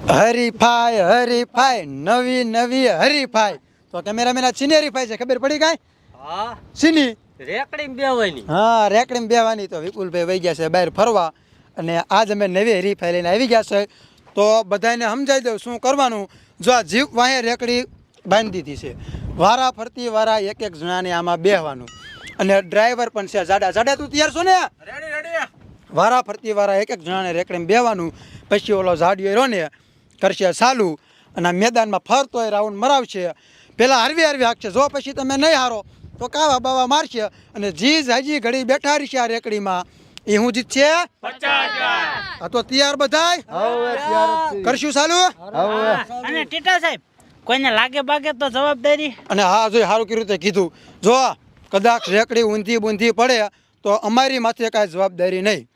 હરીફાઈ હરીફાઈ નવી નવી હરીફાઈ. તો કેમેરામેન આ ચીની હરીફાઈ છે, ખબર પડી કાંઈ? હા ચીની રેકડી બેવાની. હા રેકડીમાં બેવાની. તો વિપુલભાઈ વહી ગયા છે બહાર ફરવા અને આજ અમે નવી હરીફાઈ લઈને આવી ગયા છે. તો બધાને સમજાવી દઉં શું કરવાનું. જો આ જીપ વાંહે રેકડી બાંધી દીધી છે, વારા ફરતી વારા એક એક જણાને આમાં બેહવાનું અને ડ્રાઈવર પણ છે જાડા. જાડા તું તૈયાર છો ને? Ready ready. વારા ફરતી વારા એક એક જણાને રેકડીમાં બેહવાનું. પછી ઓલો જાડિયો રહ્યો ને કરશે ચાલુ અને આ મેદાનમાં ફરતો હોય રાઉન્ડ મરાવશે. પેલા હરવી હરવી હાકશે, જો પછી તમે નહીં હારો તો કાવા બાવા મારશે અને જી હજી ઘડી બેઠા રહીશે આ રેકડીમાં. એ હું જીત છે 50,000. આ તો તૈયાર બધાય કરશું ચાલુ. અને ટીટા સાહેબ કોઈને લાગે બાગે તો જવાબદારી. અને હા જો સારું કર્યું તે કીધું. જો કદાચ રેકડી ઊંધી બૂંધી પડે તો અમારી માથે કાંઈ જવાબદારી નહીં.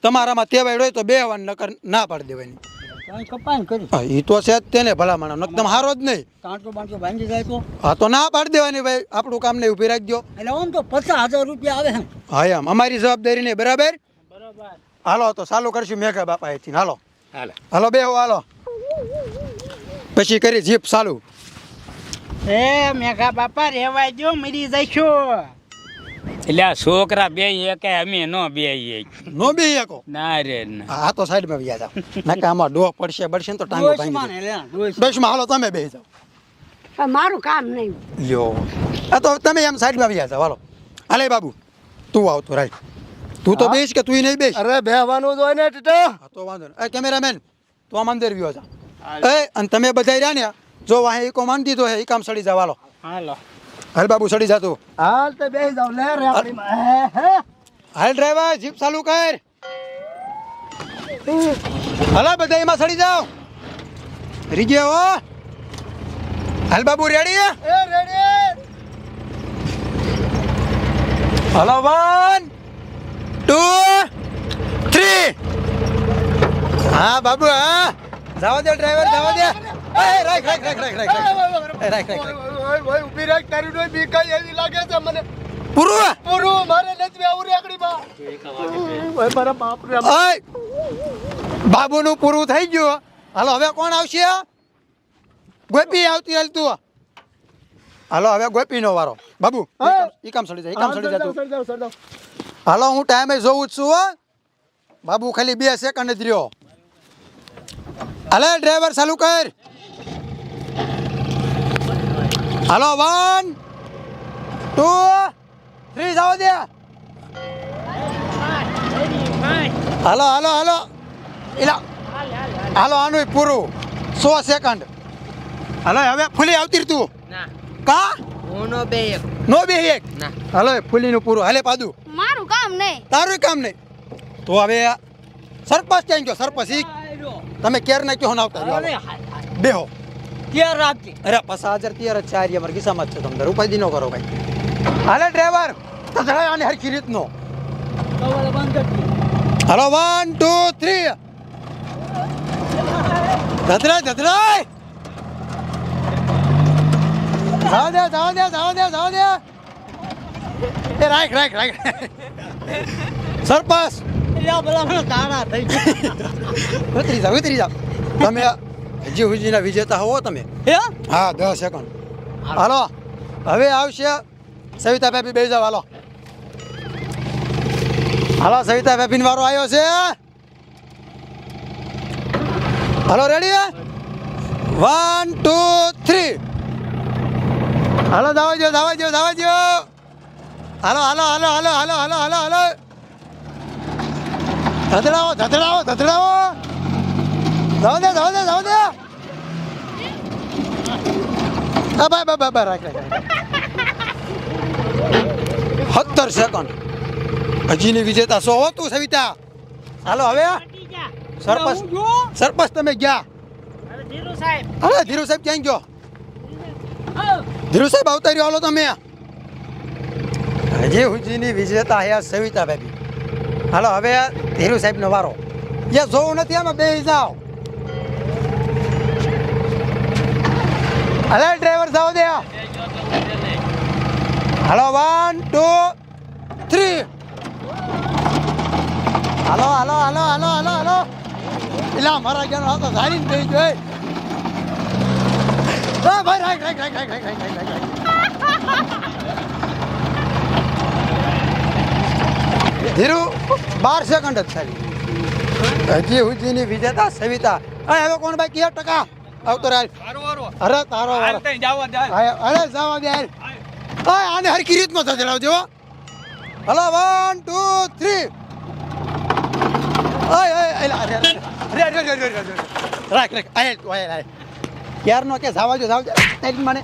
તમારામાં તેવાય હોય તો બેહવાનું, નકર ના પાડી દેવાની. હા એ તો છે જ તેને ભલામણ, નકદમ હારો જ નહીં. બાંધી જાય તો હા તો ના પાડી દેવાની ભાઈ, આપણું કામ નહીં ઊભી રાખજો. એટલે આમ તો 50,000 રૂપિયા આવે છે. હા એમ અમારી જવાબદારી નહીં. બરાબર બરોબર. હાલો તો ચાલુ કરશું મેઘા બાપા અહીંથી. હાલો હાલે. હાલો બેહો હાલો, પછી કરી જીપ ચાલુ. એ મેઘા બાપા રેવાય જો મરી જઈશો. એટલે આ છોકરા બે કે અમે નો બે નો બે એકો ના રે ના. હા તો સાઈડમાં વ્યા જાવ, નકા આમાં ડોહ પડશે બળશે ને તો ટાંગો ભાંગી દે. બસમાં હાલો તમે બેસી જાઓ. મારું કામ નહીં. લ્યો આ તો તમે એમ સાઈડમાં વ્યા જાવ. હાલો હાલે બાબુ તું આવતો રાઈટ. તું તો બેસ કે તું નહીં બેસ? અરે બેહવાનું જ હોય ને ટીટા. હા તો વાંધો નહીં. એ કેમેરામેન તું આમ અંદર વ્યો જા. એ અને તમે બધા રહ્યા ને જો વાહે ઈકો માંડી દીધો હે, ઈ કામ સડી જાવ. હાલો હાલો. હાલ બાબુ સડી જા તું. હાલ તો બેહી જાવ લે રેકડીમાં. હાલ ડ્રાઈવર જીપ ચાલુ કર. હાલો બધા એમાં સડી જાવ. રીજે હો. હાલ બાબુ રેડી? એ રેડી. હાલો 1 2 3. હા બાબુ હા જાવ દે ડ્રાઈવર જાવ દે. એ રાખ રાખ રાખ રાખ રાખ રાખ રાખ. ઓય ઊભી રાખ, તારી ડોઈ બીકાઈ એવી લાગે છે મને. પૂરું પૂરું મારે નથી આવું રેકડીમાં. ઓય મારા બાપ રે. ઓય બાબુનું પૂરું થઈ ગયું. હાલો હવે કોણ આવશે? ગોપી આવતી હાલ તું. હાલો હવે ગોપીનો વારો. બાબુ ઈ કામ સડી જાય, ઈ કામ સડી જા તું. હાલો હું ટાઈમે જોઉં જ છું હો. બાબુ ખાલી 2 સેકન્ડ જ રહ્યો. હાલે ડ્રાઈવર ચાલુ કર. હાલો 1 2 3 જાવ દે. હાલો હાલો હાલો એલા હાલો આનું પૂરું 100 સેકન્ડ. હાલો હવે ફૂલી આવતી તું ના કા હું નો બે એક નો બે એક. ના હાલો ફૂલીનું પૂરું. હાલે પાદુ મારું કામ નહીં. તારું કામ નહીં. તો હવે સરપંચ ક્યાં ગયો? સરપંચ ઈ તમે કેર ના ક્યો નાવતા રહ્યો. બેહો ક્યાં રાખી. અરે 50,000 તૈયાર જ છે. આર્ય અમારા કિસ્સામાં જ છે. તમને રૂપાઈ દી ન કરો ભાઈ. હાલે ડ્રાઈવર તથડાય આને હરખી રીતનો. હાલો 1 2 3. ધધરાય ધધરાય. જાવ દે જાવ દે જાવ દે જાવ દે. એ રાખ રાખ રાખ. સરપંચ તારા થઈ ઉતરી જાવ ઉતરી જાવ. તમે હજી હુજીના વિજેતા હોવો તમે. હા 10 સેકન્ડ. હાલો હવે આવશે સવિતા ભાભી બેસી જાવ. હાલો હાલો સવિતા ભાભીનો વારો આવ્યો છે. હાલો રેડી 1 2 3. હાલો દાવા જો દાવા જો દાવા જો. હાલો હાલો હાલો હાલો હાલો હાલો હાલો હાલો. ધધડાવો ધધડાવો ધધડાવો. જાવ દે જાવ દે જાવ દે. આ બાય બાય બાય રાખ રાખ. 17 સેકન્ડ. હજીની વિજેતા 100 હો તું સવિતા. હાલો હવે સરપંચ સરપંચ તમે ગયા. ધીરુ સાહેબ. અરે ધીરુ સાહેબ ક્યાં ગયો? ધીરુ સાહેબ આવતા રહ્યો. હાલો તમે હજી હુજીની વિજેતા હે સવિતા ભાભી. હાલો હવે ધીરુ સાહેબનો વારો. એ જોવું નથી આમાં બેસી જાઓ. હાલો ડ્રાઈવર જાવ દે. હાલો 1 2 3. હાલો હાલો હાલો હાલો હાલો હાલો. એલા મારા ઘેર આ તો ધારીને બેસી ગયો એ. હા ભાઈ રાખ. ધીરુ 12 સેકન્ડ જ ખાલી. હજી હુજીની વિજેતા સવિતા. હવે કોણ બાકી 1% આવતો રાલ. અરે તારો વારો. અરે જવા દે યાર. આને હરકી રીતનો થજલાવજો. હલો 1 2 3. રાખ યારનો કે જાવાજો તારી મને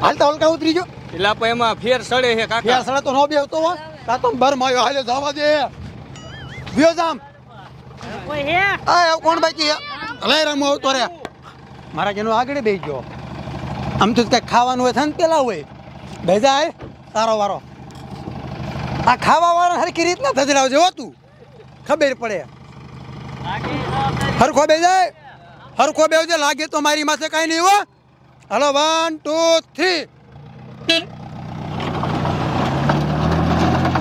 હાલતા હલકા ઉતરી જો. એલા પણ એમાં ફેર સડે છે કાકા. યાર સડે તો નો બેવતો હો. તા તો બર માયો હાલે જવા દે. વ્યો જામ. કોઈ હે આ કોણ બાકી હે? હલે રમો આવતો રે. મારા જેનો આગળ બેસી ગયો. આમ તો કઈ ખાવાનું હોય થન પેલા હોય. બેજા તારો વારો. આ ખાવા વાળા હરકી રીત ના થજલાવજો હો તું. ખબર પડે. હરખો બે જાય. હરખો બેવજે લાગે તો મારી માથે કાઈ નહીં હો. હલો 1 2 3.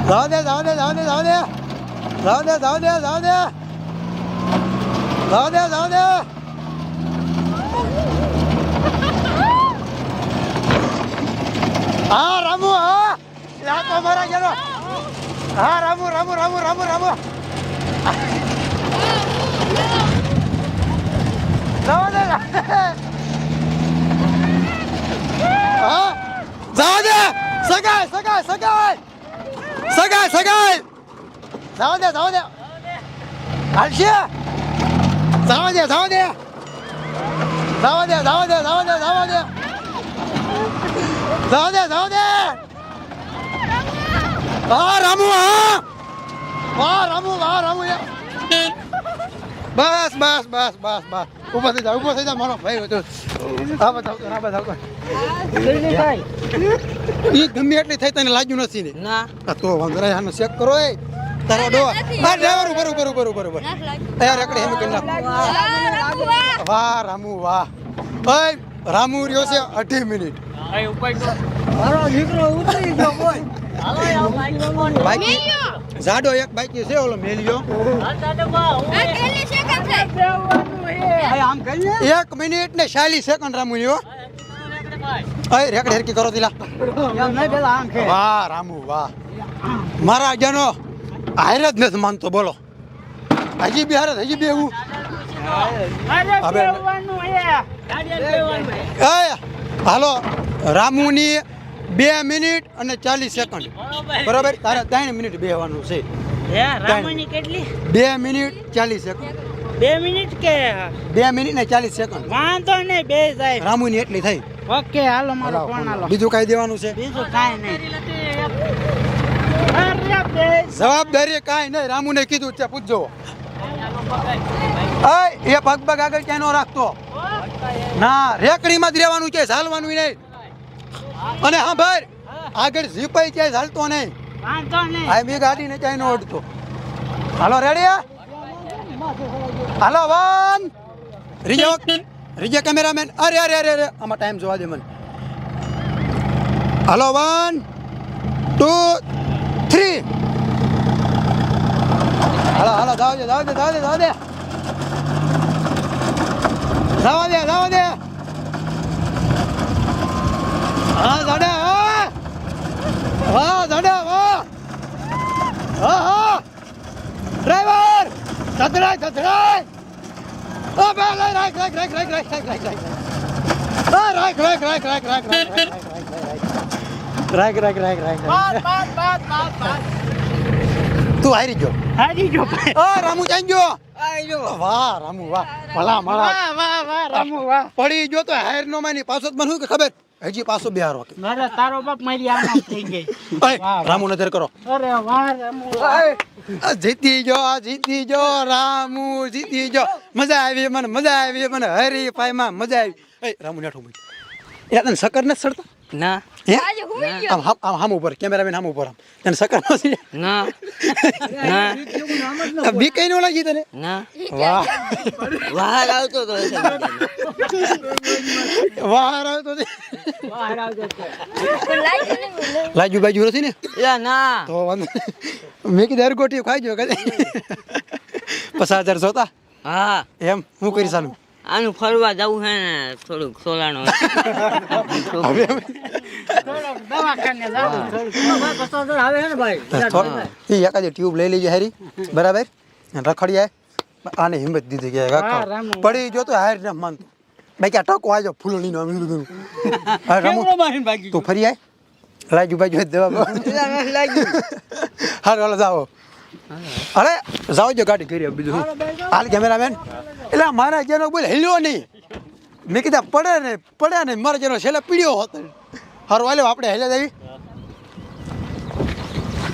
જાવ દે. હા રામુ હા લાતો મારા ગેલો. હા રામુ. જાવ દે. હા જાવ દે. સગાઈ. જાવ દે. હાલશે. જાવ દે. હા રામુ હા. વાહ રામુ. બસ. ઊભો થઈ જા મારો ભાઈ હતો. આ બતાવતો. ઈ ગમે એટલી થઈ તને લાગ્યું નથી ને? ના તો વાંધો નહીં. આનો ચેક કરો એ તારો ડો. આ ડ્રાઈવર ઉપર. યાર એકડે હેમ કરી નાખ. વાહ રામુ વાહ. ઓય રામુ રહ્યો છે 18 મિનિટ. મારો દીકરો ઉતરી ગયો કોઈ. બાકી જાડો એક બાકી છે ઓલો મેલિયો. આમ કરી ને 1 મિનિટ ને 40 સેકન્ડ રામુ રહ્યો. અય રેકડ હેરકી કરો દિલા. એમ નહીં પેલા આમ છે. વાહ રામુ વાહ. મારા જનો હાર જ નથી માનતો બોલો. હજી બે એવું. હાલો રામુની 2 મિનિટ અને 40 સેકન્ડ બરાબર. તારે 3 મિનિટ બેહવાનું છે. રામાની કેટલી? 2 મિનિટ 40 સેકન્ડ. 2 મિનિટ કે 2 મિનિટ ને 40 સેકન્ડ. વાંધો નહીં બે જાય. રામુની એટલી થઈ. ઓકે હાલો મારો ફોન હાલો. બીજું કઈ દેવાનું છે? બીજું કાંઈ નહીં. જવાબદારી કાંઈ નહીં. રામુને કીધું છે પૂછજો. એ પગ આગળ ક્યાં નો રાખતો ના. રેકડીમાં જ રહેવાનું છે, ચાલવાનું નહીં. અને હા ભાઈ આગળ ઝીપાઈ ક્યાંય ચાલતો નહીં. વાંધો નહીં. આ બી ગાડીને ક્યાંય નો અડતો. હાલો રેડી? હાલો 1 રીજે કેમેરામેન. અરે આમાં ટાઈમ જોવા દે મને. હાલો 1 2 3. હાલો જાવ દે. જવા દે. હા જાડે વાહ ડ્રાઈવર થથડાય. ઓ બે રાખ. તું હારી ગયો. રામુ ચાઈ ગયો. વાહ રામુ વાહ. ભલા મારા વાહ રામુ વાહ. પડી ગયો તો હાર નો માની પાછો જ મને શું કે ખબર હજી પાછો બિહારો કે મારા તારો બાપ મારી આમ થઈ ગઈ. રામુ નજર કરો. અરે વાહ રામુ. જીતી ગયો રામુ જીતી ગયો. મજા આવી મને હરી પાયમાં મજા આવી. એ રામુ નેઠું ભાઈ એ તને સકર નથી સડતા? ના હે આજે હું ગયો આમ હામ ઉપર કેમેરામેન હામ ઉપર આમ તને સકર નથી? ના બીકાઈ નો લાગી તને? ના વાહ બહાર આવતો તો લાજુ બાજુ નથી ને? ના તો વાંધો મેં કીધું હરગોટી ખાઈ ગયો કદે 50,000 જોતા હા એમ હું કરી સાલું આનું ફરવા જવું હે ને થોડુંક સોલાનો હવે દવાખાને જાવ એ એકાદી ટ્યુબ લઈ લેજો હારી બરાબર રખડી આય આને હિંમત દીધી કે હા, રામુ. પડી જો તો હાર ન માનતો બાકી આ ટકો આજો ફૂલણી નો હા રમો તું ફરી આય રાજુ બાજુ દવા હાલો હાલો જાઓ અરે જાઓ જો ગાડી કરી બીજું શું? હાલ કેમેરામેન એટલે મારા જેનો બોલ હેલ્યો નહીં મેં કીધા પડે ને મારા જેનો છેલ્લે પીડ્યો હોત હારું હાલો આપણે હેલ્યા દેવી